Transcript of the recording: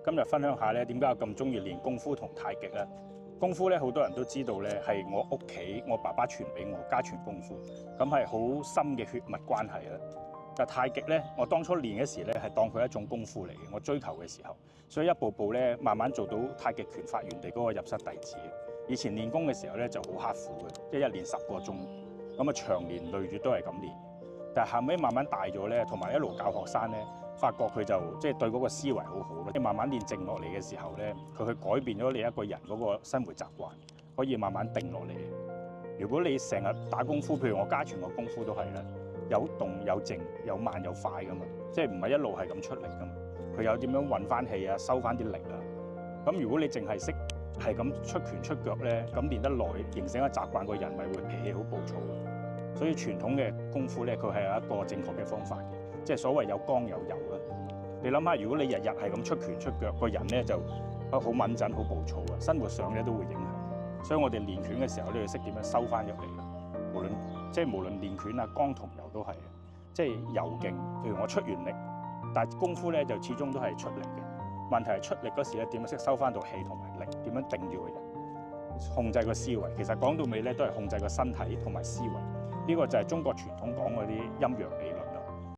今日分享下咧點解我咁中意練功夫同太極咧？功夫咧好多人都知道咧係我屋企我爸爸傳俾我家傳功夫，咁係好深嘅血脈關係啦。但太極咧，我當初練嘅時咧係當佢一種功夫嚟嘅，我追求嘅時候，所以一步步咧慢慢做到太極拳法原地嗰個入室弟子。以前練功嘅時候咧就好刻苦嘅，即係一練10個鐘，咁啊長年累月都係咁練。但係後尾慢慢大咗咧，同埋一路教學生咧，發覺佢就即係對嗰個思維好好咯。即係慢慢練靜落嚟嘅時候咧，佢去改變咗你一個人嗰個生活習慣，可以慢慢定落嚟。如果你成日打功夫，譬如我家傳個功夫都係啦，有動有靜，有慢有快噶嘛，即係唔係一路係咁出力噶嘛。佢有點樣運翻氣啊，收翻啲力啊。咁如果你淨係識係咁出拳出腳咧，咁練得耐，形成一個習慣，個人咪會脾氣好暴躁。所以傳統嘅功夫咧，佢係有一個正確嘅方法嘅，即係所謂有剛有柔啦。你諗下，如果你日日係咁出拳出腳，個人咧就好敏感、好暴躁啊，生活上咧都會影響。所以我哋練拳嘅時候咧，要識點樣收翻入嚟啦。無論練拳啊，剛同柔都係嘅，即係柔勁。譬如我出完力，但係功夫咧就始終都係出力嘅。問題係出力嗰時咧，點樣識收翻到氣同埋力？點樣定住個人？控制個思維。其實講到尾咧，都係控制個身體同埋思維。呢個就係中國傳統講嗰啲陰陽理論。